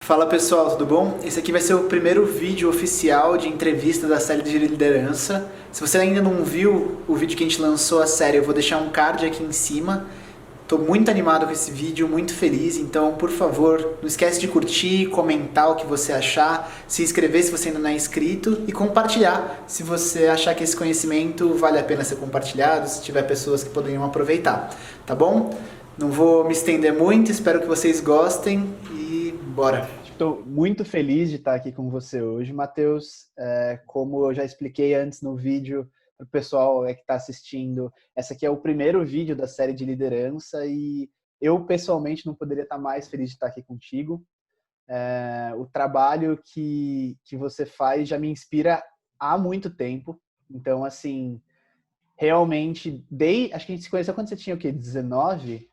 Fala pessoal, tudo bom? Esse aqui vai ser o primeiro vídeo oficial de entrevista da série de liderança. Se você ainda não viu o vídeo que a gente lançou a série, eu vou deixar um card aqui em cima. Estou muito animado com esse vídeo, muito feliz, então por favor, não esquece de curtir, comentar o que você achar, se inscrever se você ainda não é inscrito e compartilhar se você achar que esse conhecimento vale a pena ser compartilhado, se tiver pessoas que poderiam aproveitar, tá bom? Não vou me estender muito, espero que vocês gostem e bora! Estou muito feliz de estar aqui com você hoje, Matheus. Como eu já expliquei antes no vídeo, para o pessoal que está assistindo, esse aqui é o primeiro vídeo da série de liderança e eu, pessoalmente, não poderia estar mais feliz de estar aqui contigo. O trabalho que você faz já me inspira há muito tempo. Então, assim, realmente, acho que a gente se conheceu quando você tinha o quê? 19?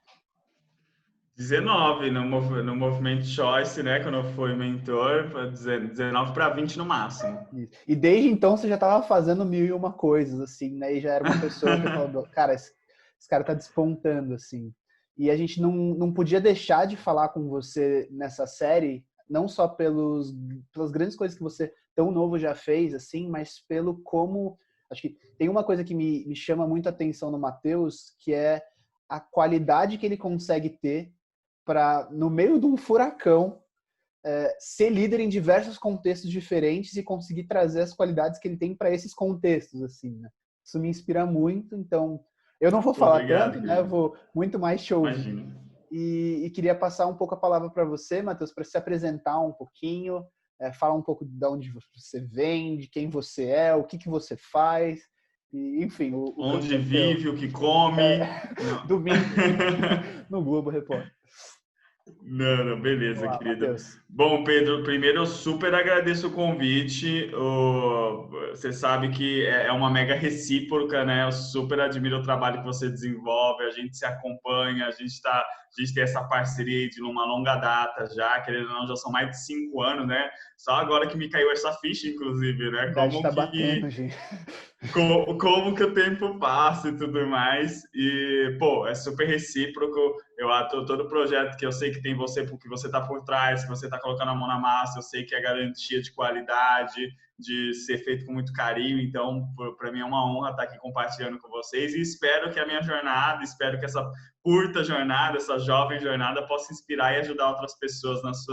19 no Movimento Choice, né? Quando eu fui mentor, 19 para 20 no máximo. E desde então você já estava fazendo mil e uma coisas, assim, né? E já era uma pessoa que eu falava, cara, esse cara tá despontando, assim. E a gente não podia deixar de falar com você nessa série, não só pelas grandes coisas que você tão novo já fez, assim, mas pelo como... Acho que tem uma coisa que me chama muito a atenção no Matheus, que é a qualidade que ele consegue ter para, no meio de um furacão, ser líder em diversos contextos diferentes e conseguir trazer as qualidades que ele tem para esses contextos, assim, né? Isso me inspira muito, então eu não vou falar Obrigado, tanto, né? Eu querido. vou muito mais te ouvir. Imagina. E queria passar um pouco a palavra para você, Matheus, para se apresentar um pouquinho, falar um pouco de onde você vem, de quem você é, o que você faz, e, enfim, o campo Onde é teu. vive, o que come. Domingo no Globo Repórter. Não, Vamos beleza, lá, querido. Matheus. Bom, Pedro, primeiro eu super agradeço o convite. Você sabe que é uma mega recíproca, né? Eu super admiro o trabalho que você desenvolve, a gente se acompanha, a gente tem essa parceria aí de uma longa data já, querendo ou não, já são mais de 5 anos, né? Só agora que me caiu essa ficha, inclusive, A né? idade está batendo, gente. Como que o tempo passa e tudo mais. E, pô, é super recíproco. Eu todo projeto que eu sei que tem você, porque você está por trás, que você está colocando a mão na massa, eu sei que é garantia de qualidade, de ser feito com muito carinho. Então, para mim é uma honra estar aqui compartilhando com vocês. E espero que a minha jornada, espero que essa curta jornada, essa jovem jornada, possa inspirar e ajudar outras pessoas nas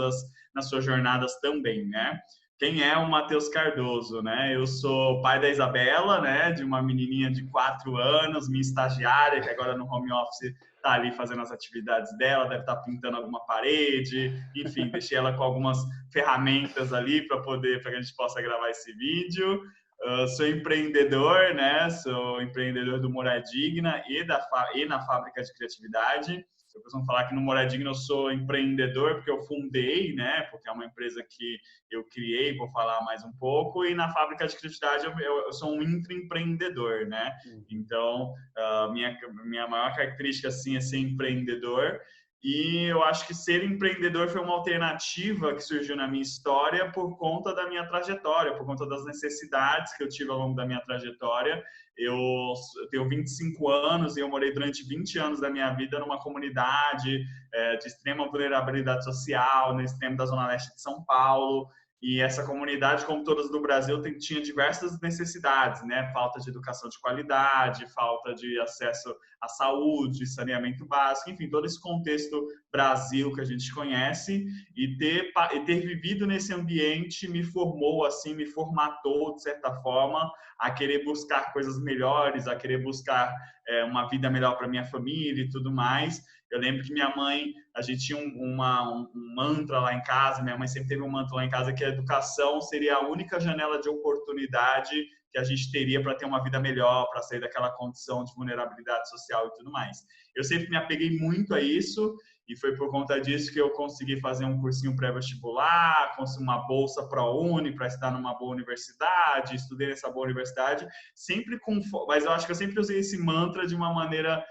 suas jornadas também, né? Quem é o Matheus Cardoso, né? Eu sou pai da Isabela, né? De uma menininha de 4 anos, minha estagiária, que agora no home office está ali fazendo as atividades dela, deve estar pintando alguma parede, enfim, deixei ela com algumas ferramentas ali para que a gente possa gravar esse vídeo. Sou empreendedor, né? Sou empreendedor do Moradigna e na Fábrica de Criatividade. Eu costumo falar que no Moradigna eu sou empreendedor porque eu fundei, né? Porque é uma empresa que eu criei, vou falar mais um pouco. E na Fábrica de Criatividade eu sou um intraempreendedor, né? Então, minha maior característica, assim, é ser empreendedor. E eu acho que ser empreendedor foi uma alternativa que surgiu na minha história por conta da minha trajetória, por conta das necessidades que eu tive ao longo da minha trajetória. Eu tenho 25 anos e eu morei durante 20 anos da minha vida numa comunidade de extrema vulnerabilidade social, no extremo da Zona Leste de São Paulo. E essa comunidade, como todas do Brasil, tinha diversas necessidades, né? Falta de educação de qualidade, falta de acesso à saúde, saneamento básico, enfim, todo esse contexto Brasil que a gente conhece. E ter vivido nesse ambiente me formou, assim, me formatou, de certa forma, a querer buscar coisas melhores, a querer buscar uma vida melhor para minha família e tudo mais. Eu lembro que minha mãe, a gente tinha um mantra lá em casa, minha mãe sempre teve um mantra lá em casa, que a educação seria a única janela de oportunidade que a gente teria para ter uma vida melhor, para sair daquela condição de vulnerabilidade social e tudo mais. Eu sempre me apeguei muito a isso e foi por conta disso que eu consegui fazer um cursinho pré-vestibular, consegui uma bolsa ProUni para estudar numa boa universidade, estudei nessa boa universidade, mas eu acho que eu sempre usei esse mantra de uma maneira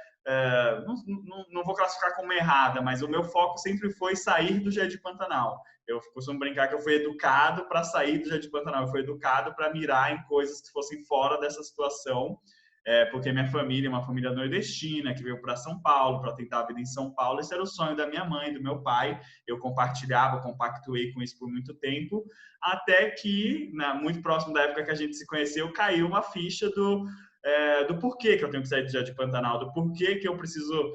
não vou classificar como errada, mas o meu foco sempre foi sair do Jardim Pantanal. Eu costumo brincar que eu fui educado para sair do Jardim Pantanal, eu fui educado para mirar em coisas que fossem fora dessa situação. porque minha família é uma família nordestina, que veio para São Paulo para tentar a vida em São Paulo. Esse era o sonho da minha mãe, do meu pai. Eu compactuei com isso por muito tempo, até que, muito próximo da época que a gente se conheceu, caiu uma ficha do porquê que eu tenho que sair de Jardim Pantanal, do porquê que eu preciso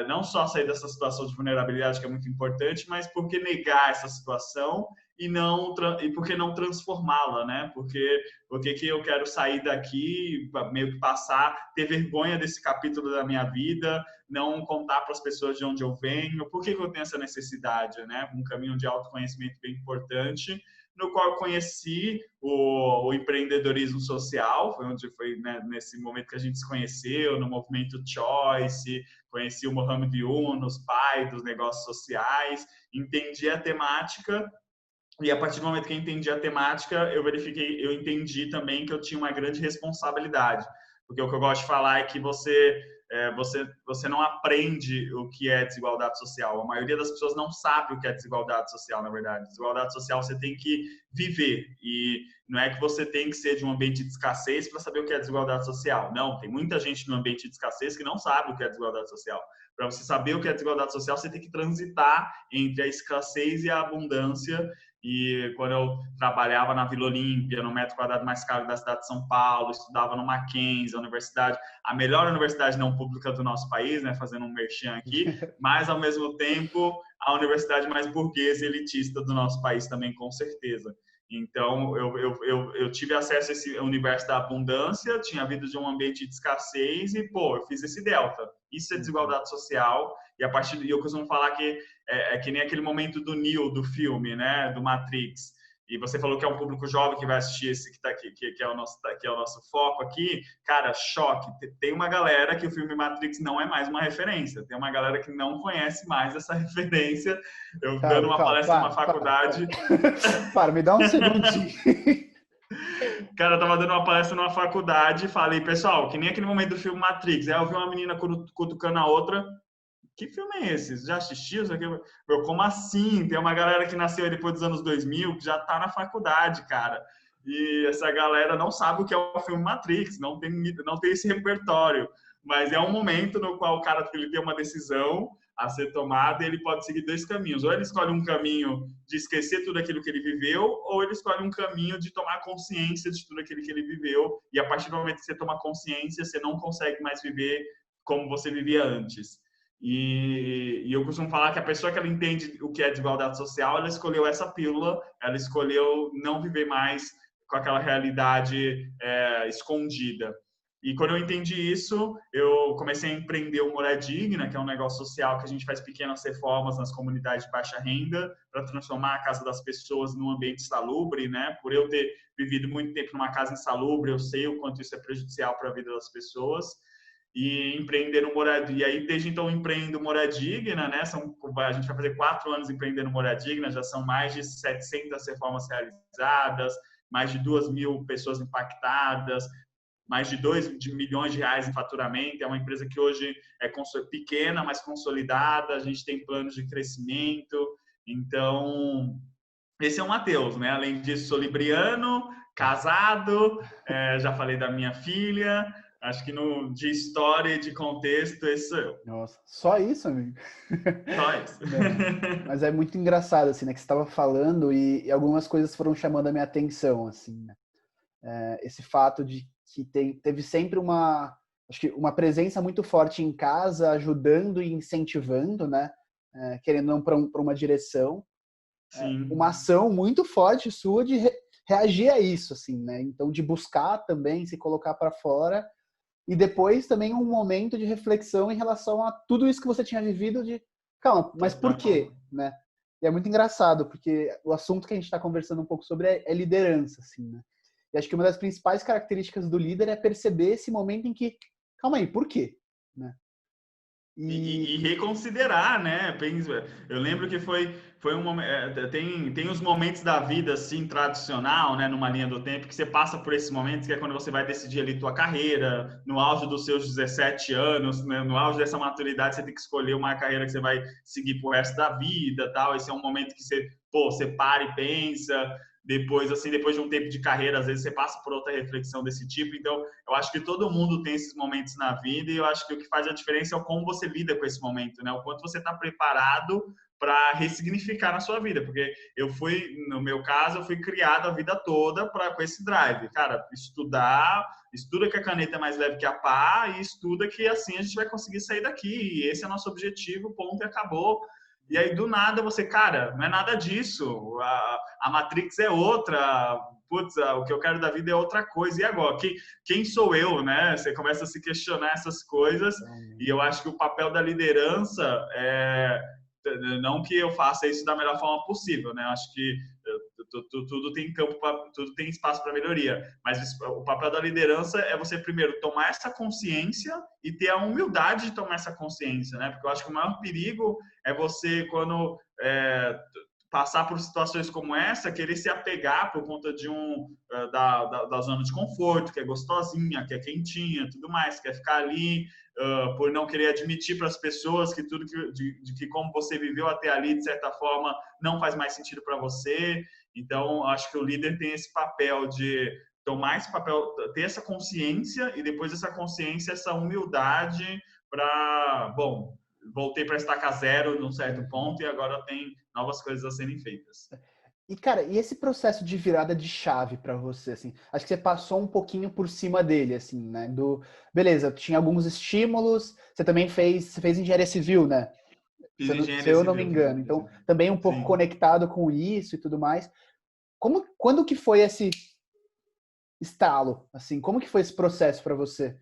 não só sair dessa situação de vulnerabilidade, que é muito importante, mas por que negar essa situação e por que não transformá-la, né? Por que eu quero sair daqui, meio que ter vergonha desse capítulo da minha vida, não contar para as pessoas de onde eu venho, por que eu tenho essa necessidade, né? Um caminho de autoconhecimento bem importante, no qual eu conheci o empreendedorismo social, foi né, nesse momento que a gente se conheceu, no movimento Choice, conheci o Mohamed Yunus, pai dos negócios sociais, entendi a temática, e a partir do momento que eu entendi a temática, eu entendi também que eu tinha uma grande responsabilidade, porque o que eu gosto de falar é que você não aprende o que é desigualdade social. A maioria das pessoas não sabe o que é desigualdade social, na verdade. Desigualdade social você tem que viver. E não é que você tem que ser de um ambiente de escassez para saber o que é desigualdade social. Não, tem muita gente no ambiente de escassez que não sabe o que é desigualdade social. Para você saber o que é desigualdade social, você tem que transitar entre a escassez e a abundância. E quando eu trabalhava na Vila Olímpia, no metro quadrado mais caro da cidade de São Paulo, estudava no Mackenzie, a melhor universidade não pública do nosso país, né, fazendo um merchan aqui, mas ao mesmo tempo a universidade mais burguesa e elitista do nosso país também, com certeza. Então, eu tive acesso a esse universo da abundância, tinha vindo de um ambiente de escassez e, eu fiz esse delta. Isso é desigualdade social. E a partir eu costumo falar que é que nem aquele momento do Neo, do filme, né, do Matrix. E você falou que é um público jovem que vai assistir esse que tá aqui, que é o nosso foco aqui. Cara, choque. Tem uma galera que o filme Matrix não é mais uma referência. Tem uma galera que não conhece mais essa referência. Eu dando uma palestra numa faculdade. Para, me dá um segundinho. Cara, eu tava dando uma palestra numa faculdade e falei, pessoal, que nem aquele momento do filme Matrix. Aí eu vi uma menina cutucando a outra. Que filme é esse? Você já assistiu? Como assim? Tem uma galera que nasceu depois dos anos 2000 que já tá na faculdade, cara. E essa galera não sabe o que é o filme Matrix, não tem esse repertório. Mas é um momento no qual o cara ele tem uma decisão a ser tomada e ele pode seguir dois caminhos. Ou ele escolhe um caminho de esquecer tudo aquilo que ele viveu, ou ele escolhe um caminho de tomar consciência de tudo aquilo que ele viveu. E a partir do momento que você toma consciência, você não consegue mais viver como você vivia antes. E eu costumo falar que a pessoa que ela entende o que é desigualdade social, ela escolheu essa pílula, ela escolheu não viver mais com aquela realidade escondida. E quando eu entendi isso, eu comecei a empreender o Morar Digna, que é um negócio social que a gente faz pequenas reformas nas comunidades de baixa renda para transformar a casa das pessoas num ambiente salubre, né? Por eu ter vivido muito tempo numa casa insalubre, eu sei o quanto isso é prejudicial para a vida das pessoas. E empreender no Moradigna. E aí, desde então, empreendo Moradigna, né? A gente vai fazer 4 anos empreendendo Moradigna, já são mais de 700 reformas realizadas, mais de 2.000 pessoas impactadas, mais de 2 milhões de reais em faturamento. É uma empresa que hoje é pequena, mas consolidada, a gente tem planos de crescimento. Então, esse é o Matheus, né? Além disso, sou libriano, casado, já falei da minha filha. Acho que de história e de contexto, esse sou eu. Nossa, só isso, amigo? Só isso. Mas é muito engraçado, assim, né? Que você estava falando e algumas coisas foram chamando a minha atenção, assim, né? Esse fato de que teve sempre acho que uma presença muito forte em casa, ajudando e incentivando, né? Querendo não para uma direção. Sim. Uma ação muito forte sua de reagir a isso, assim, né? Então, de buscar também, se colocar para fora. E depois também um momento de reflexão em relação a tudo isso que você tinha vivido de, calma, mas por quê? Né? E é muito engraçado, porque o assunto que a gente está conversando um pouco sobre é liderança, assim, né? E acho que uma das principais características do líder é perceber esse momento em que, calma aí, por quê? Né? E reconsiderar, né? Eu lembro que foi um momento. Tem os momentos da vida assim tradicional, né? Numa linha do tempo que você passa por esses momentos, que é quando você vai decidir ali tua carreira, no auge dos seus 17 anos, né? No auge dessa maturidade, você tem que escolher uma carreira que você vai seguir pro resto da vida, tal. Esse é um momento que você para e pensa. depois, assim, depois de um tempo de carreira, às vezes você passa por outra reflexão desse tipo. Então, eu acho que todo mundo tem esses momentos na vida e eu acho que o que faz a diferença é o como você lida com esse momento, né? O quanto você está preparado para ressignificar na sua vida, porque no meu caso, eu fui criado a vida toda com esse drive. Cara, estuda que a caneta é mais leve que a pá e estuda que assim a gente vai conseguir sair daqui. E esse é nosso objetivo, ponto e acabou. E aí, do nada, cara, não é nada disso. A Matrix é outra. Putz, o que eu quero da vida é outra coisa. E agora? Quem sou eu, né? Você começa a se questionar essas coisas. E eu acho que o papel da liderança não que eu faça isso da melhor forma possível, né? Eu acho que tudo tem tudo tem espaço para melhoria. Mas o papel da liderança é você primeiro tomar essa consciência e ter a humildade de tomar essa consciência, né? Porque eu acho que o maior perigo é você, quando passar por situações como essa, querer se apegar por conta de da zona de conforto, que é gostosinha, que é quentinha, tudo mais, quer ficar ali por não querer admitir para as pessoas que tudo que como você viveu até ali, de certa forma, não faz mais sentido para você. Então, acho que o líder tem esse papel de tomar esse papel, ter essa consciência e depois essa consciência, essa humildade para, bom, voltei para estaca zero num certo ponto e agora tem novas coisas a serem feitas. E, cara, e esse processo de virada de chave para você, assim? Acho que você passou um pouquinho por cima dele, assim, né? Beleza, tinha alguns estímulos, você também fez engenharia civil, né? Fiz engenharia se eu não civil, me engano. Então, também um pouco sim, conectado com isso e tudo mais. Quando que foi esse estalo, assim? Como que foi esse processo para você?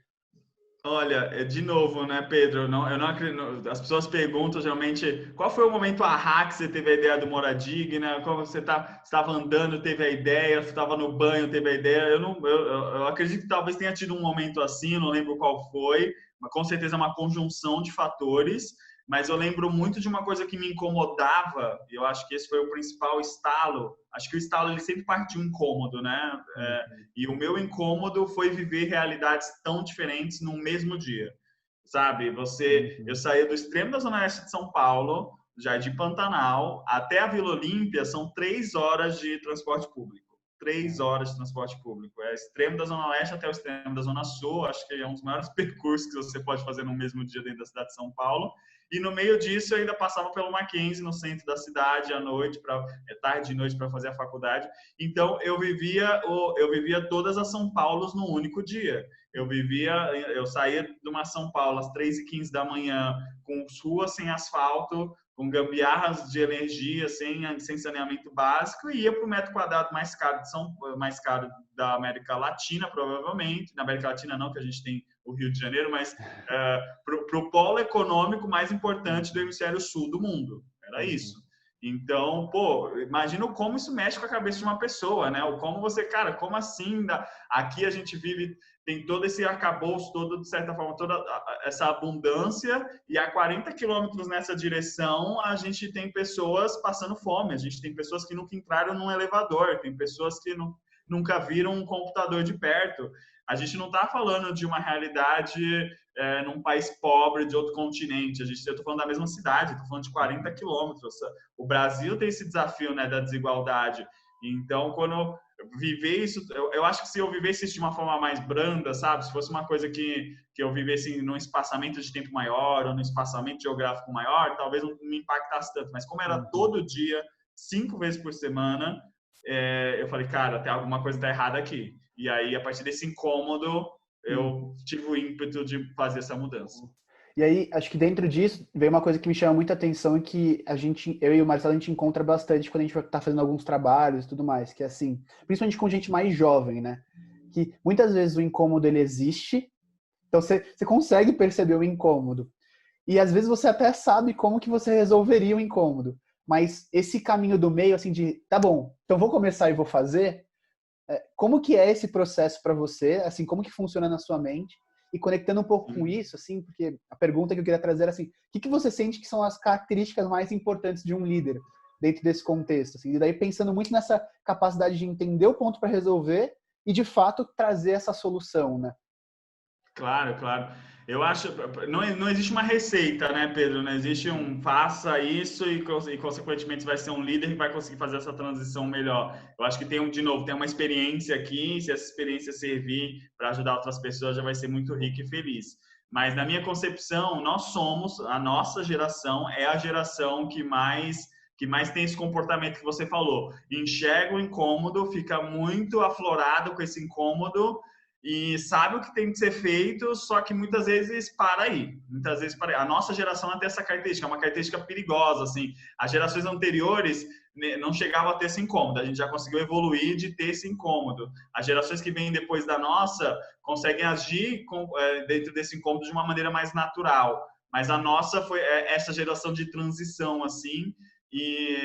Olha, de novo, né, Pedro? Eu não acredito. As pessoas perguntam geralmente qual foi o momento ahá que você teve a ideia do Moradigna, qual você estava andando, teve a ideia, você estava no banho, teve a ideia. Eu acredito que talvez tenha tido um momento assim, eu não lembro qual foi, mas com certeza é uma conjunção de fatores. Mas eu lembro muito de uma coisa que me incomodava, e eu acho que esse foi o principal estalo. Acho que o estalo ele sempre parte de um incômodo, né? E o meu incômodo foi viver realidades tão diferentes no mesmo dia, sabe? Eu saía do extremo da Zona Oeste de São Paulo, Jardim Pantanal, até a Vila Olímpia, são 3 horas de transporte público. 3 horas de transporte público. É extremo da Zona Leste até o extremo da Zona Sul. Acho que é um dos maiores percursos que você pode fazer no mesmo dia dentro da cidade de São Paulo. E no meio disso, eu ainda passava pelo Mackenzie, no centro da cidade, à noite, tarde e noite, para fazer a faculdade. Então, eu vivia todas as São Paulos num único dia. Eu saía de uma São Paulo às 3h15 da manhã, com ruas sem asfalto, com gambiarras de energia, sem saneamento básico, e ia para o metro quadrado mais caro da América Latina, provavelmente. Na América Latina não, que a gente tem o Rio de Janeiro, mas para o polo econômico mais importante do hemisfério sul do mundo. Era isso. Então, imagina como isso mexe com a cabeça de uma pessoa, né? Ou como você, cara, como assim? Aqui a gente vive, tem todo esse arcabouço, de certa forma, toda essa abundância, e a 40 quilômetros nessa direção, a gente tem pessoas passando fome, a gente tem pessoas que nunca entraram num elevador, tem pessoas que nunca viram um computador de perto. A gente não está falando de uma realidade num país pobre de outro continente. Eu estou falando da mesma cidade, estou falando de 40 quilômetros. O Brasil tem esse desafio, né, da desigualdade. Então, quando viver isso, eu acho que se eu vivesse isso de uma forma mais branda, sabe? Se fosse uma coisa que eu vivesse num espaçamento de tempo maior ou num espaçamento geográfico maior, talvez não me impactasse tanto. Mas como era todo dia, 5 vezes por semana, eu falei, cara, tem alguma coisa tá errada aqui. E aí, a partir desse incômodo, eu tive o ímpeto de fazer essa mudança. E aí, acho que dentro disso, veio uma coisa que me chama muita atenção e que eu e o Marcelo, a gente encontra bastante quando a gente tá fazendo alguns trabalhos e tudo mais, que é assim, principalmente com gente mais jovem, né? Que muitas vezes o incômodo, ele existe, então você consegue perceber o incômodo. E às vezes você até sabe como que você resolveria o incômodo. Mas esse caminho do meio, assim, tá bom, então vou começar e vou fazer. Como que é esse processo para você? Assim, como que funciona na sua mente? E conectando um pouco com isso, assim, porque a pergunta que eu queria trazer era assim, o que você sente que são as características mais importantes de um líder dentro desse contexto? Assim? E daí pensando muito nessa capacidade de entender o ponto para resolver e, de fato, trazer essa solução, né? Claro, claro. Eu acho, não existe uma receita, né, Pedro? Não existe um faça isso e consequentemente vai ser um líder e vai conseguir fazer essa transição melhor. Eu acho que de novo, tem uma experiência aqui, se essa experiência servir para ajudar outras pessoas, já vai ser muito rico e feliz. Mas na minha concepção, a nossa geração é a geração que mais tem esse comportamento que você falou. Enxerga o incômodo, fica muito aflorado com esse incômodo e sabe o que tem que ser feito, só que muitas vezes para aí. Muitas vezes para aí. A nossa geração não tem essa característica, é uma característica perigosa, assim. As gerações anteriores não chegavam a ter esse incômodo, a gente já conseguiu evoluir de ter esse incômodo. As gerações que vêm depois da nossa conseguem agir dentro desse incômodo de uma maneira mais natural. Mas a nossa foi essa geração de transição, assim.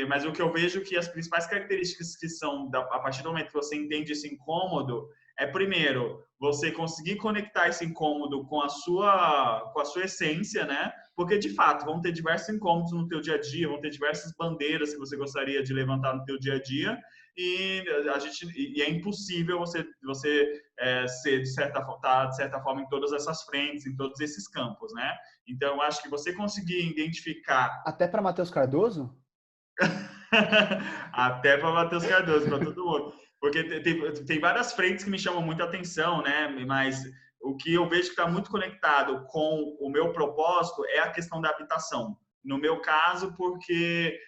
Mas o que eu vejo que as principais características que são, a partir do momento que você entende esse incômodo, primeiro, você conseguir conectar esse incômodo com a sua essência, né? Porque, de fato, vão ter diversos incômodos no teu dia a dia, vão ter diversas bandeiras que você gostaria de levantar no teu dia a dia e é impossível você ser, de certa forma, em todas essas frentes, em todos esses campos, né? Então, eu acho que você conseguir identificar... Até para Matheus Cardoso? Até para Matheus Cardoso, para todo mundo. Porque tem várias frentes que me chamam muita atenção, né? Mas o que eu vejo que está muito conectado com o meu propósito é a questão da habitação. No meu caso, porque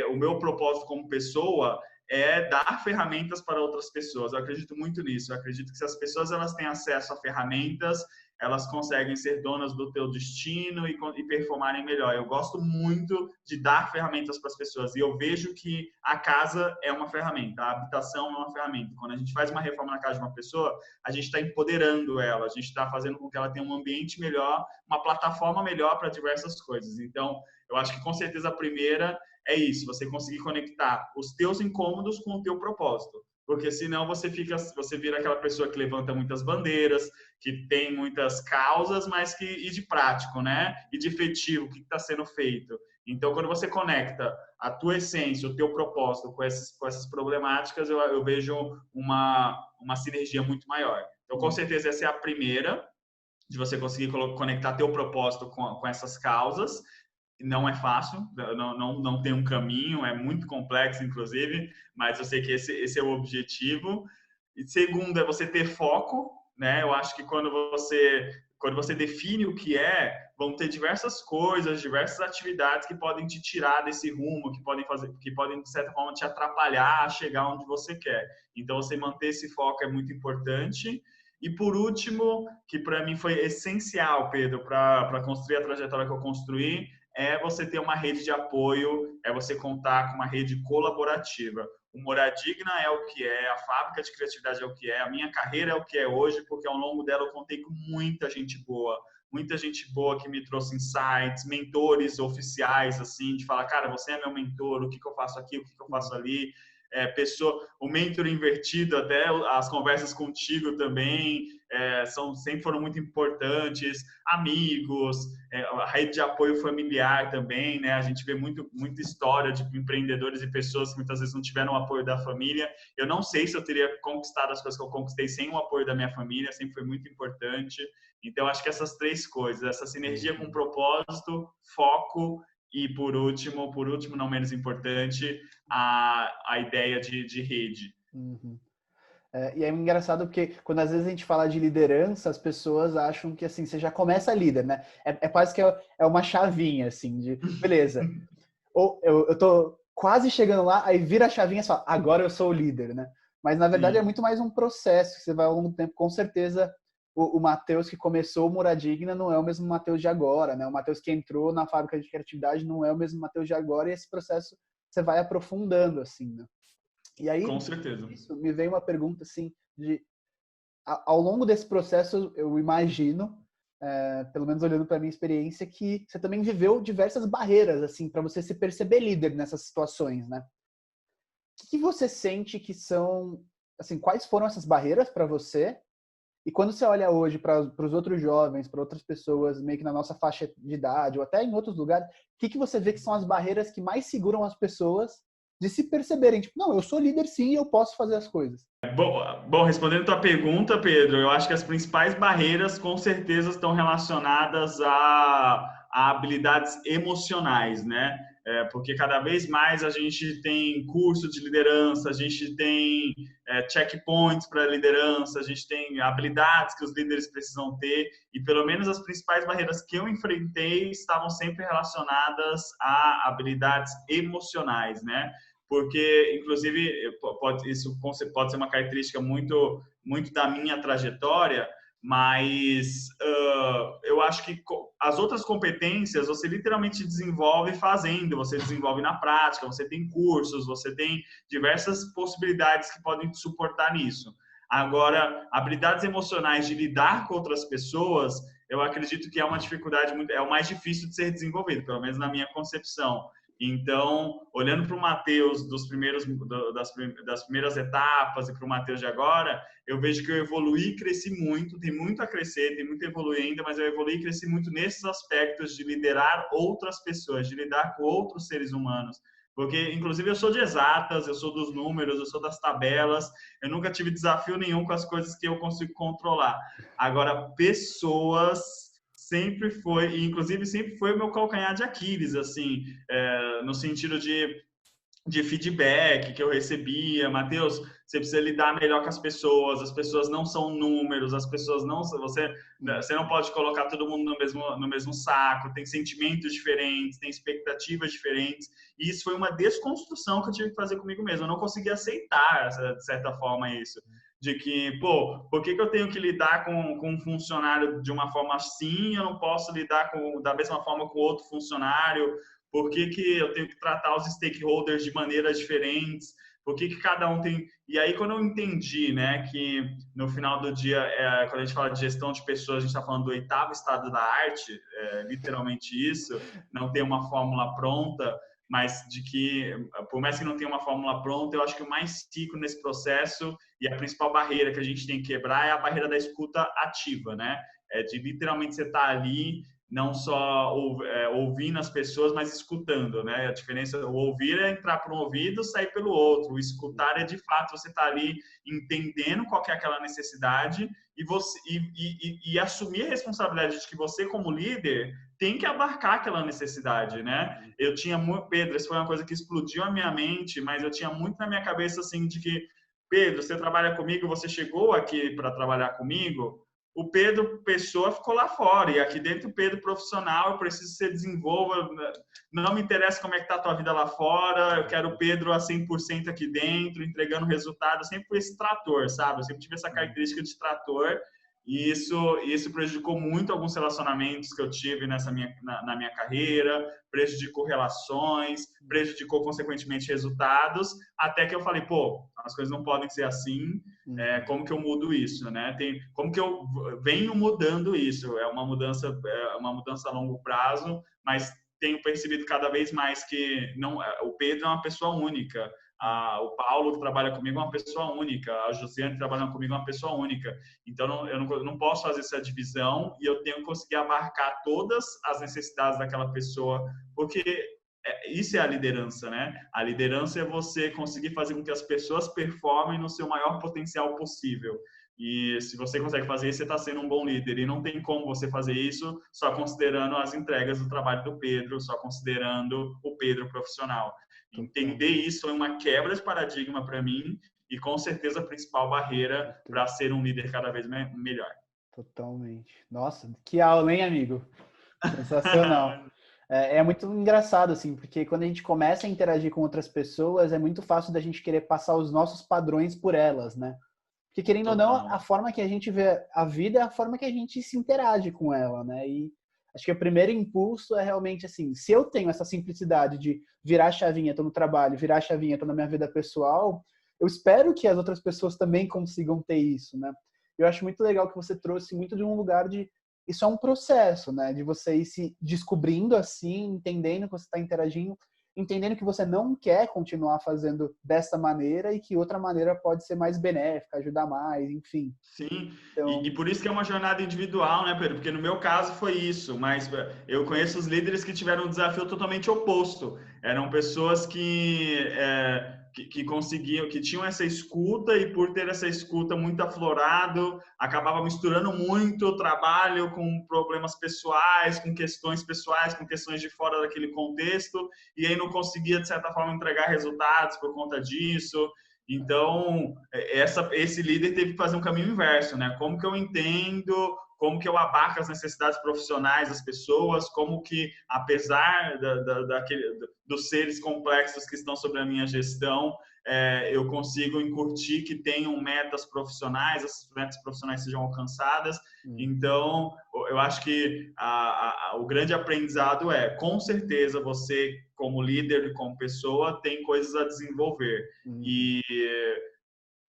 o meu propósito como pessoa é dar ferramentas para outras pessoas. Eu acredito muito nisso. Eu acredito que se as pessoas elas têm acesso a ferramentas, elas conseguem ser donas do teu destino e performarem melhor. Eu gosto muito de dar ferramentas para as pessoas e eu vejo que a casa é uma ferramenta, a habitação é uma ferramenta. Quando a gente faz uma reforma na casa de uma pessoa, a gente está empoderando ela, a gente está fazendo com que ela tenha um ambiente melhor, uma plataforma melhor para diversas coisas. Então, eu acho que com certeza a primeira é isso, você conseguir conectar os teus incômodos com o teu propósito. Porque senão você vira aquela pessoa que levanta muitas bandeiras, que tem muitas causas, mas e de prático, né? E de efetivo, o que está sendo feito. Então, quando você conecta a tua essência, o teu propósito com essas problemáticas, eu vejo uma sinergia muito maior. Então, com certeza, essa é a primeira, de você conseguir conectar teu propósito com essas causas. Não é fácil, não tem um caminho, é muito complexo, inclusive, mas eu sei que esse é o objetivo. E segundo, é você ter foco, né? Eu acho que quando você define o que vão ter diversas coisas, diversas atividades que podem te tirar desse rumo, que podem, de certa forma, te atrapalhar a chegar onde você quer. Então, você manter esse foco é muito importante. E por último, que para mim foi essencial, Pedro, para construir a trajetória que eu construí, é você ter uma rede de apoio, é você contar com uma rede colaborativa. O Moradigna é o que é, a fábrica de criatividade é o que é, a minha carreira é o que é hoje, porque ao longo dela eu contei com muita gente boa que me trouxe insights, mentores oficiais, assim, de falar, cara, você é meu mentor, o que eu faço aqui, o que eu faço ali, o mentor invertido, até as conversas contigo também sempre foram muito importantes, amigos, a rede de apoio familiar também, né? A gente vê muita história de empreendedores e pessoas que muitas vezes não tiveram o apoio da família. Eu não sei se eu teria conquistado as coisas que eu conquistei sem o apoio da minha família, sempre foi muito importante. Então, acho que essas três coisas, essa sinergia com propósito, foco e, por último, não menos importante, a ideia de rede. Uhum. E é engraçado porque quando às vezes a gente fala de liderança, as pessoas acham que assim, você já começa líder, né? Quase que é uma chavinha, assim, de beleza. Ou eu tô quase chegando lá, aí vira a chavinha e fala, agora eu sou o líder, né? Mas na verdade Sim. É muito mais um processo, que você vai ao longo do tempo, com certeza. O Matheus que começou o Moradigna não é o mesmo Matheus de agora, né? O Matheus que entrou na fábrica de criatividade não é o mesmo Matheus de agora, e esse processo você vai aprofundando, assim, né? E aí, com certeza, isso me veio uma pergunta, assim, ao longo desse processo, eu imagino, pelo menos olhando para a minha experiência, que você também viveu diversas barreiras, assim, para você se perceber líder nessas situações, né? O que você sente que são, assim, quais foram essas barreiras para você? E quando você olha hoje para os outros jovens, para outras pessoas meio que na nossa faixa de idade, ou até em outros lugares, o que você vê que são as barreiras que mais seguram as pessoas de se perceberem, tipo, não, eu sou líder sim, eu posso fazer as coisas. Bom, respondendo a tua pergunta, Pedro, eu acho que as principais barreiras com certeza estão relacionadas a habilidades emocionais, né? Porque cada vez mais a gente tem curso de liderança, a gente tem checkpoints para liderança, a gente tem habilidades que os líderes precisam ter, e pelo menos as principais barreiras que eu enfrentei estavam sempre relacionadas a habilidades emocionais, né? Porque, inclusive, isso pode ser uma característica muito, muito da minha trajetória, mas eu acho que as outras competências você literalmente desenvolve fazendo, você desenvolve na prática, você tem cursos, você tem diversas possibilidades que podem te suportar nisso. Agora, habilidades emocionais de lidar com outras pessoas, eu acredito que é uma dificuldade, é o mais difícil de ser desenvolvido, pelo menos na minha concepção. Então, olhando para o Matheus das primeiras etapas e para o Matheus de agora, eu vejo que eu evoluí e cresci muito, tem muito a crescer, tem muito a evoluir ainda, mas eu evoluí e cresci muito nesses aspectos de liderar outras pessoas, de lidar com outros seres humanos. Porque, inclusive, eu sou de exatas, eu sou dos números, eu sou das tabelas, eu nunca tive desafio nenhum com as coisas que eu consigo controlar. Agora, pessoas sempre foi, e inclusive sempre foi o meu calcanhar de Aquiles, assim, no sentido de feedback que eu recebia. Matheus, você precisa lidar melhor com as pessoas não são números, as pessoas não, você não pode colocar todo mundo no mesmo saco, tem sentimentos diferentes, tem expectativas diferentes, e isso foi uma desconstrução que eu tive que fazer comigo mesmo. Eu não conseguia aceitar, de certa forma, isso. De que, por que eu tenho que lidar com um funcionário de uma forma assim, eu não posso lidar da mesma forma com outro funcionário? Por que eu tenho que tratar os stakeholders de maneiras diferentes? Por que cada um tem... E aí, quando eu entendi, né, que no final do dia, quando a gente fala de gestão de pessoas, a gente está falando do 8º estado da arte, literalmente isso, não tem uma fórmula pronta, mas de que, por mais que não tenha uma fórmula pronta, eu acho que o mais rico nesse processo e a principal barreira que a gente tem que quebrar é a barreira da escuta ativa, né? De literalmente você estar ali, não só ouvindo as pessoas, mas escutando, né? A diferença, o ouvir é entrar por um ouvido, sair pelo outro. O escutar é, de fato, você estar ali entendendo qual que é aquela necessidade e assumir a responsabilidade de que você, como líder, tem que abarcar aquela necessidade, né? Eu tinha muito, Pedro, isso foi uma coisa que explodiu a minha mente, mas eu tinha muito na minha cabeça, assim, de que, Pedro, você trabalha comigo, você chegou aqui para trabalhar comigo, o Pedro pessoa ficou lá fora, e aqui dentro o Pedro profissional, eu preciso que você desenvolva, não me interessa como é que está a tua vida lá fora, eu quero o Pedro a 100% aqui dentro, entregando resultado. Eu sempre fui esse trator, sabe? Eu sempre tive essa característica de trator, e isso prejudicou muito alguns relacionamentos que eu tive na minha carreira, prejudicou relações, prejudicou, consequentemente, resultados, até que eu falei, as coisas não podem ser assim, como que eu mudo isso, né? Como que eu venho mudando isso? É uma mudança a longo prazo, mas tenho percebido cada vez mais que o Pedro é uma pessoa única, o Paulo, que trabalha comigo, é uma pessoa única, a Josiane, que trabalha comigo, é uma pessoa única. Então, eu não posso fazer essa divisão e eu tenho que conseguir abarcar todas as necessidades daquela pessoa, porque isso é a liderança, né? A liderança é você conseguir fazer com que as pessoas performem no seu maior potencial possível. E se você consegue fazer isso, você está sendo um bom líder. E não tem como você fazer isso só considerando as entregas do trabalho do Pedro, só considerando o Pedro profissional. Entender isso foi uma quebra de paradigma para mim e, com certeza, a principal barreira para ser um líder cada vez melhor. Totalmente. Nossa, que aula, hein, amigo? Sensacional. É muito engraçado, assim, porque quando a gente começa a interagir com outras pessoas, é muito fácil da gente querer passar os nossos padrões por elas, né? Porque, querendo ou não, a forma que a gente vê a vida é a forma que a gente se interage com ela, né? E acho que o primeiro impulso é realmente assim, se eu tenho essa simplicidade de virar a chavinha, tô no trabalho, virar a chavinha, tô na minha vida pessoal, eu espero que as outras pessoas também consigam ter isso, né? Eu acho muito legal que você trouxe muito de um lugar de isso é um processo, né? De você ir se descobrindo assim, entendendo que você está interagindo. entendendo que você não quer continuar fazendo dessa maneira e que outra maneira pode ser mais benéfica, ajudar mais, enfim. Sim, Então, e por isso que é uma jornada individual, né, Pedro? Porque no meu caso foi isso, mas eu conheço os líderes que tiveram um desafio totalmente oposto. Eram pessoas que conseguiam, que tinham essa escuta e por ter essa escuta muito aflorado, acabava misturando muito o trabalho com problemas pessoais, com questões de fora daquele contexto, e aí não conseguia, de certa forma, entregar resultados por conta disso. Então, esse líder teve que fazer um caminho inverso, né? Como que eu entendo, como que eu abarco as necessidades profissionais das pessoas, como que, apesar dos seres complexos que estão sobre a minha gestão, eu consigo incutir que tenham metas profissionais, essas metas profissionais sejam alcançadas. Então, eu acho que o grande aprendizado com certeza, você, como líder e como pessoa, tem coisas a desenvolver. E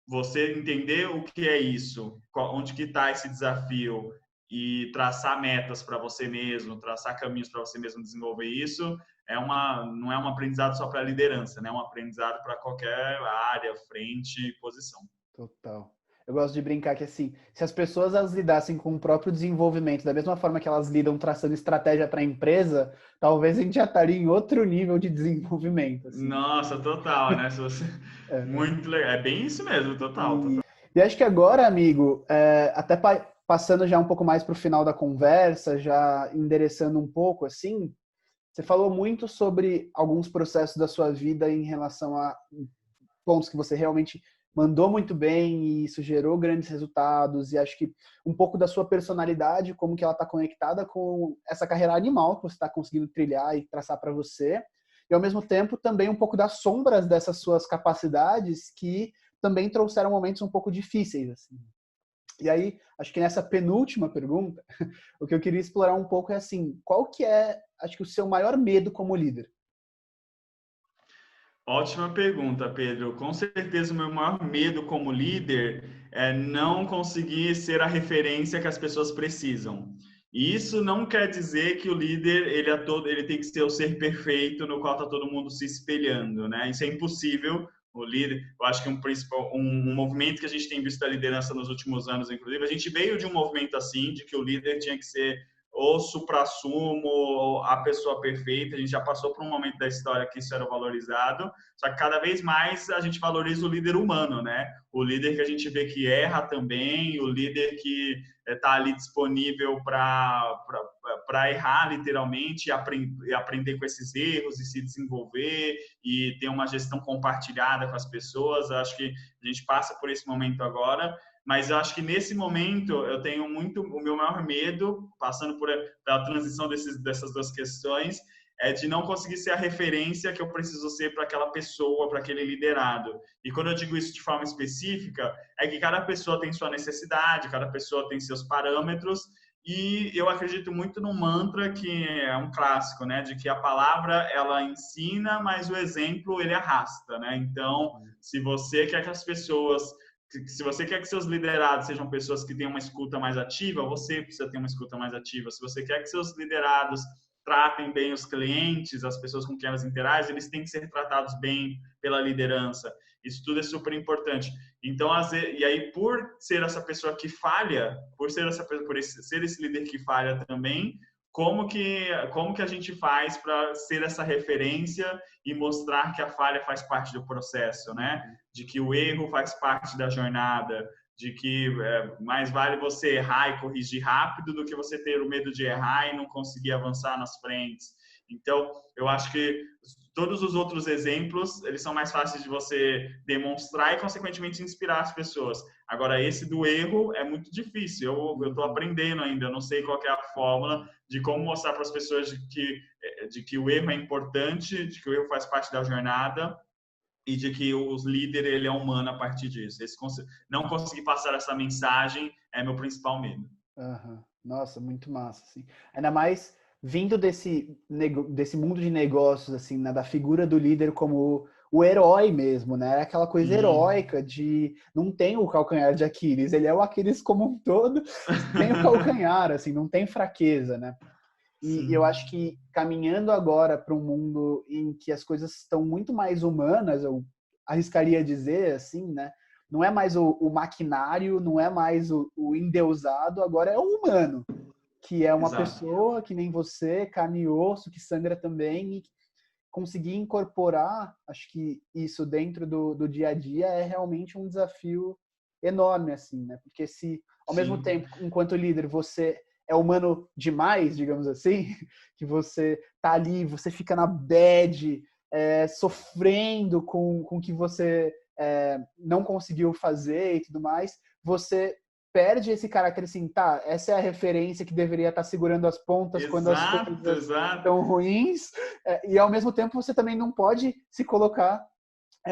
você entender o que é isso, onde que está esse desafio e traçar metas para você mesmo, traçar caminhos para você mesmo desenvolver isso, não é um aprendizado só para a liderança, né? É um aprendizado para qualquer área, frente, posição. Total. Eu gosto de brincar que, assim, se as pessoas elas lidassem com o próprio desenvolvimento da mesma forma que elas lidam traçando estratégia para a empresa, talvez a gente já estaria em outro nível de desenvolvimento. Assim. Nossa, total, né? Muito legal. É bem isso mesmo, total. E acho que agora, amigo, até passando já um pouco mais para o final da conversa, já endereçando um pouco, assim, você falou muito sobre alguns processos da sua vida em relação a pontos que você realmente mandou muito bem e isso gerou grandes resultados, e acho que um pouco da sua personalidade, como que ela está conectada com essa carreira animal que você está conseguindo trilhar e traçar para você, e ao mesmo tempo também um pouco das sombras dessas suas capacidades que também trouxeram momentos um pouco difíceis, assim. E aí, acho que nessa penúltima pergunta, o que eu queria explorar um pouco é assim, qual que é, acho que o seu maior medo como líder? Ótima pergunta, Pedro. Com certeza, o meu maior medo como líder é não conseguir ser a referência que as pessoas precisam. E isso não quer dizer que o líder ele tem que ser o ser perfeito no qual está todo mundo se espelhando, né? Isso é impossível. O líder, eu acho que um movimento que a gente tem visto da liderança nos últimos anos, inclusive, a gente veio de um movimento assim, de que o líder tinha que ser o suprassumo, a pessoa perfeita. A gente já passou por um momento da história que isso era valorizado, só que cada vez mais a gente valoriza o líder humano, né? O líder que a gente vê que erra também, o líder que está ali disponível para errar literalmente e aprender com esses erros e se desenvolver e ter uma gestão compartilhada com as pessoas. Eu acho que a gente passa por esse momento agora, mas eu acho que nesse momento eu tenho muito, o meu maior medo, passando pela transição dessas duas questões, é de não conseguir ser a referência que eu preciso ser para aquela pessoa, para aquele liderado. E quando eu digo isso de forma específica, é que cada pessoa tem sua necessidade, cada pessoa tem seus parâmetros, e eu acredito muito num mantra que é um clássico, né, de que a palavra ela ensina, mas o exemplo ele arrasta, né? Então, se você quer que seus liderados sejam pessoas que tenham uma escuta mais ativa, você precisa ter uma escuta mais ativa. Se você quer que seus liderados tratem bem os clientes, as pessoas com quem elas interagem, eles têm que ser tratados bem pela liderança. Isso tudo é super importante. Então, e aí, por ser essa pessoa que falha, por ser esse líder que falha também, como que a gente faz para ser essa referência e mostrar que a falha faz parte do processo, né? De que o erro faz parte da jornada, de que mais vale você errar e corrigir rápido do que você ter o medo de errar e não conseguir avançar nas frentes. Então, eu acho que todos os outros exemplos, eles são mais fáceis de você demonstrar e, consequentemente, inspirar as pessoas. Agora, esse do erro é muito difícil. Eu estou aprendendo ainda, eu não sei qual que é a fórmula de como mostrar para as pessoas de que o erro é importante, de que o erro faz parte da jornada e de que os líderes ele é humano a partir disso. Não conseguir passar essa mensagem é meu principal medo. Uhum. Nossa, muito massa, assim. Ainda mais vindo desse mundo de negócios, assim, né, da figura do líder como o herói mesmo, né? Aquela coisa heróica de não tem o calcanhar de Aquiles, ele é o Aquiles como um todo, tem o calcanhar, assim, não tem fraqueza, né? E eu acho que caminhando agora para um mundo em que as coisas estão muito mais humanas, eu arriscaria dizer assim, né? Não é mais o maquinário, não é mais o endeusado, agora é o humano, que é uma Exato. pessoa que nem você, carne e osso, que sangra também, e conseguir incorporar, acho que isso dentro do dia a dia é realmente um desafio enorme, assim, né? Porque se, ao mesmo Sim. tempo, enquanto líder, você é humano demais, digamos assim, que você tá ali, você fica na bad, sofrendo com o que você não conseguiu fazer e tudo mais, você perde esse caráter assim, tá, essa é a referência que deveria estar segurando as pontas quando as Exato, coisas exato. estão ruins, e ao mesmo tempo você também não pode se colocar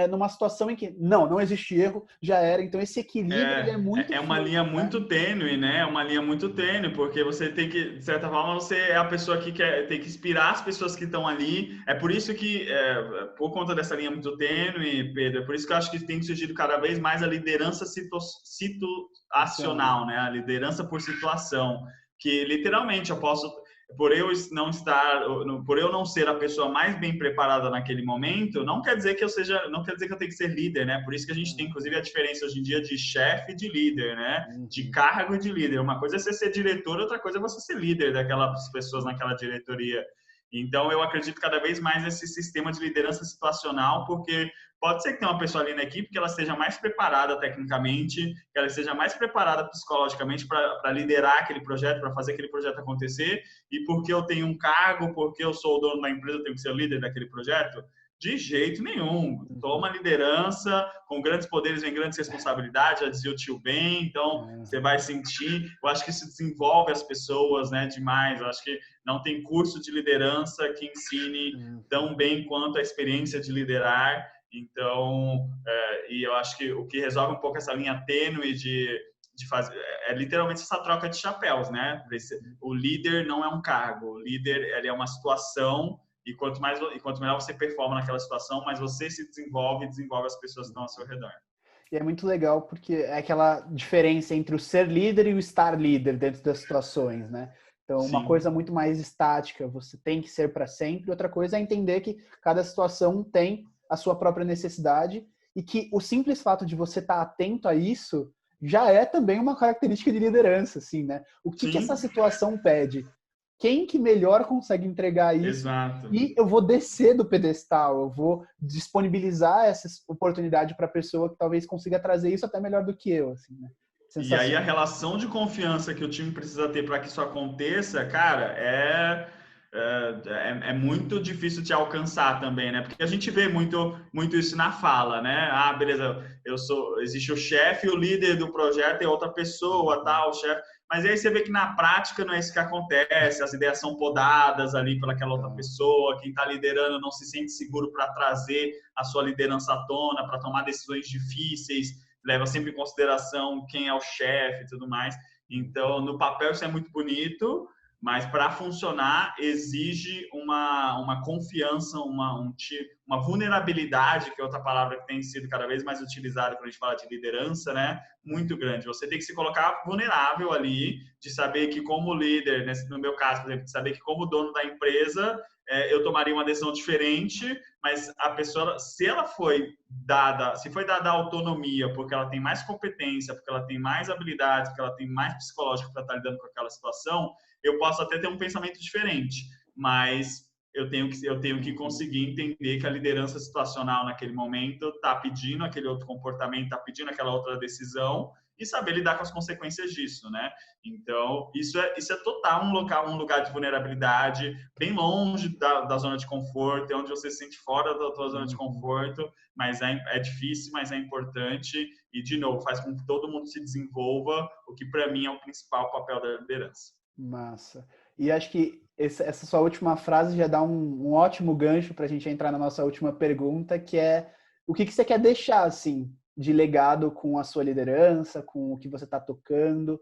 numa situação em que não existe erro, já era. Então esse equilíbrio ele é muito É uma linha fino, né? muito tênue, né? É uma linha muito tênue, porque você tem que, de certa forma, você é a pessoa que tem que inspirar as pessoas que estão ali. É por isso que, por conta dessa linha muito tênue, Pedro, é por isso que eu acho que tem surgido cada vez mais a liderança situacional, né? A liderança por situação, que literalmente eu posso por eu não estar, por eu não ser a pessoa mais bem preparada naquele momento, não quer dizer que não quer dizer que eu tenho que ser líder, né? Por isso que a gente tem, inclusive, a diferença hoje em dia de chefe e de líder, né? De cargo e de líder. Uma coisa é você ser diretor, outra coisa é você ser líder daquelas pessoas naquela diretoria. Então, eu acredito cada vez mais nesse sistema de liderança situacional, porque pode ser que tenha uma pessoa ali na equipe que ela esteja mais preparada tecnicamente, que ela esteja mais preparada psicologicamente para liderar aquele projeto, para fazer aquele projeto acontecer, e porque eu tenho um cargo, porque eu sou o dono da empresa, eu tenho que ser o líder daquele projeto? De jeito nenhum. Toma liderança, com grandes poderes vem grandes responsabilidades, já dizia o tio Ben, então você vai sentir. Eu acho que isso desenvolve as pessoas, né, demais. Eu acho que não tem curso de liderança que ensine tão bem quanto a experiência de liderar. Então, e eu acho que o que resolve um pouco essa linha tênue de fazer é literalmente essa troca de chapéus, né? O líder não é um cargo, o líder ele é uma situação e quanto melhor você performa naquela situação, mais você se desenvolve e desenvolve as pessoas que estão ao seu redor. E é muito legal porque é aquela diferença entre o ser líder e o estar líder dentro das situações, né? Então, uma Sim. coisa muito mais estática, você tem que ser para sempre. Outra coisa é entender que cada situação tem a sua própria necessidade e que o simples fato de você estar atento a isso já é também uma característica de liderança, assim, né? O que essa situação pede? Quem que melhor consegue entregar isso? Exato. E eu vou descer do pedestal, eu vou disponibilizar essa oportunidade para a pessoa que talvez consiga trazer isso até melhor do que eu, assim, né? E aí a relação de confiança que o time precisa ter para que isso aconteça, cara, é muito difícil de alcançar também, né? Porque a gente vê muito isso na fala, né? Ah, beleza, existe o chefe, o líder do projeto é outra pessoa, tal, o chefe. Mas aí você vê que na prática não é isso que acontece, as ideias são podadas ali pelaquela outra pessoa, quem está liderando não se sente seguro para trazer a sua liderança à tona, para tomar decisões difíceis, leva sempre em consideração quem é o chefe e tudo mais. Então, no papel isso é muito bonito, mas para funcionar exige uma confiança, uma vulnerabilidade, que é outra palavra que tem sido cada vez mais utilizada quando a gente fala de liderança, né? Muito grande. Você tem que se colocar vulnerável ali, de saber que como líder, no meu caso, por exemplo, de saber que como dono da empresa, eu tomaria uma decisão diferente, mas a pessoa, se foi dada autonomia, porque ela tem mais competência, porque ela tem mais habilidades, porque ela tem mais psicológico para estar lidando com aquela situação, eu posso até ter um pensamento diferente, mas eu tenho que conseguir entender que a liderança situacional naquele momento está pedindo aquele outro comportamento, está pedindo aquela outra decisão e saber lidar com as consequências disso, né? Então, isso é total um lugar de vulnerabilidade, bem longe da zona de conforto, é onde você se sente fora da tua zona de conforto, mas é difícil, mas é importante e, de novo, faz com que todo mundo se desenvolva, o que, para mim, é o principal papel da liderança. Massa. E acho que essa sua última frase já dá um ótimo gancho para a gente entrar na nossa última pergunta, que é o que você quer deixar, assim, de legado com a sua liderança, com o que você está tocando.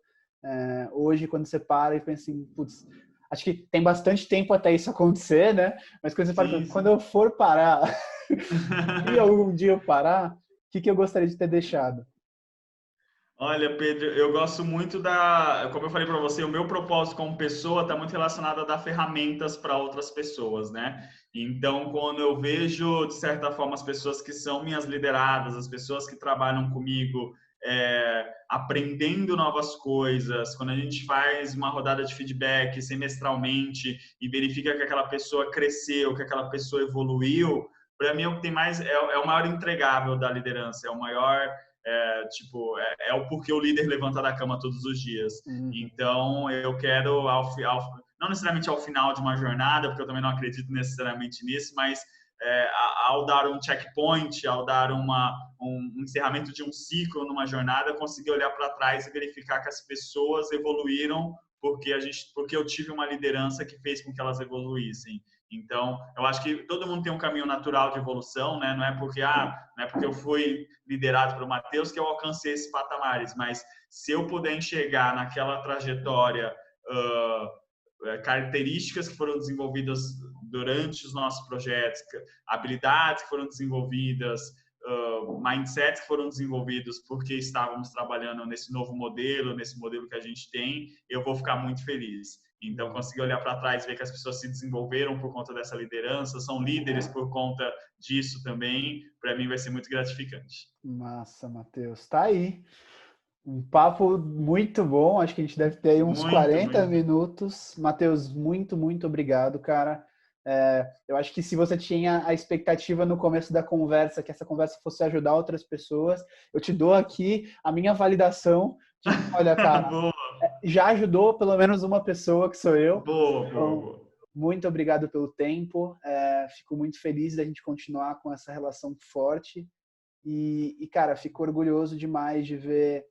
Hoje, quando você para e pensa assim, putz, acho que tem bastante tempo até isso acontecer, né? Mas quando você para, quando eu for parar, e algum dia eu parar, o que eu gostaria de ter deixado? Olha, Pedro, eu gosto muito da, como eu falei para você, o meu propósito como pessoa está muito relacionado a dar ferramentas para outras pessoas, né? Então, quando eu vejo, de certa forma, as pessoas que são minhas lideradas, as pessoas que trabalham comigo, aprendendo novas coisas, quando a gente faz uma rodada de feedback semestralmente e verifica que aquela pessoa cresceu, que aquela pessoa evoluiu, para mim é o que tem mais, é o maior entregável da liderança, é o maior é o porquê o líder levanta da cama todos os dias. Uhum. Então, eu quero, não necessariamente ao final de uma jornada, porque eu também não acredito necessariamente nisso, mas ao dar um checkpoint, ao dar um encerramento de um ciclo numa jornada, conseguir olhar para trás e verificar que as pessoas evoluíram porque eu tive uma liderança que fez com que elas evoluíssem. Então, eu acho que todo mundo tem um caminho natural de evolução, né? Não é porque eu fui liderado pelo Matheus que eu alcancei esses patamares, mas se eu puder enxergar naquela trajetória características que foram desenvolvidas durante os nossos projetos, habilidades que foram desenvolvidas, mindsets que foram desenvolvidos porque estávamos trabalhando nesse novo modelo, nesse modelo que a gente tem, eu vou ficar muito feliz. Então, conseguir olhar para trás e ver que as pessoas se desenvolveram por conta dessa liderança, são líderes por conta disso também, para mim vai ser muito gratificante. Massa, Matheus. Tá aí. Um papo muito bom. Acho que a gente deve ter aí uns Muito, 40 muito. minutos. Matheus, muito obrigado, cara. Eu acho que se você tinha a expectativa no começo da conversa, que essa conversa fosse ajudar outras pessoas, eu te dou aqui a minha validação de que, olha, cara, Boa, já ajudou pelo menos uma pessoa, que sou eu. boa, boa, Então, boa. muito obrigado pelo tempo. Fico muito feliz da gente continuar com essa relação forte. Cara, fico orgulhoso demais de ver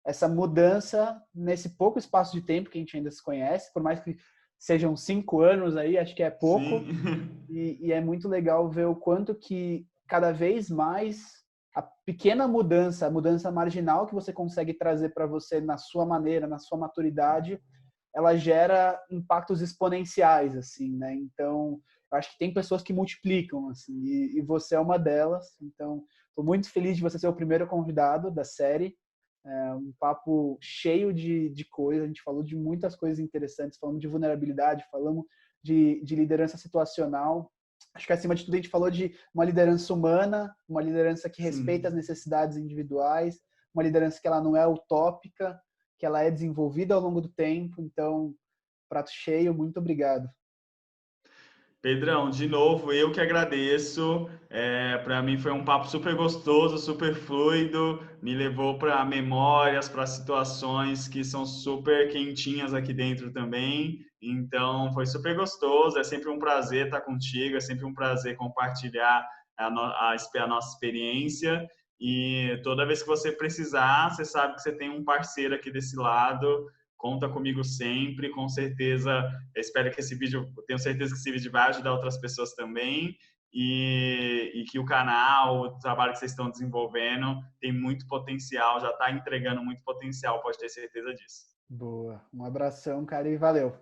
essa mudança nesse pouco espaço de tempo que a gente ainda se conhece, por mais que sejam 5 anos aí, acho que é pouco. Sim. E é muito legal ver o quanto que cada vez mais a pequena mudança, a mudança marginal que você consegue trazer para você na sua maneira, na sua maturidade, ela gera impactos exponenciais, assim, né? Então, eu acho que tem pessoas que multiplicam, assim, e você é uma delas. Então, estou muito feliz de você ser o primeiro convidado da série. Um papo cheio de coisas. A gente falou de muitas coisas interessantes, falamos de vulnerabilidade, falamos de liderança situacional. Acho que, acima de tudo, a gente falou de uma liderança humana, uma liderança que respeita as Sim. necessidades individuais, uma liderança que ela não é utópica, que ela é desenvolvida ao longo do tempo. Então, prato cheio, muito obrigado. Pedrão, de novo, eu que agradeço. Para mim foi um papo super gostoso, super fluido, me levou para memórias, para situações que são super quentinhas aqui dentro também. Então, foi super gostoso. É sempre um prazer estar contigo, é sempre um prazer compartilhar a nossa experiência. E toda vez que você precisar, você sabe que você tem um parceiro aqui desse lado. Conta comigo sempre, com certeza. Espero que esse vídeo, tenho certeza que esse vídeo vai ajudar outras pessoas também e que o canal, o trabalho que vocês estão desenvolvendo tem muito potencial, já está entregando muito potencial, pode ter certeza disso. Boa. Um abração, cara, e valeu.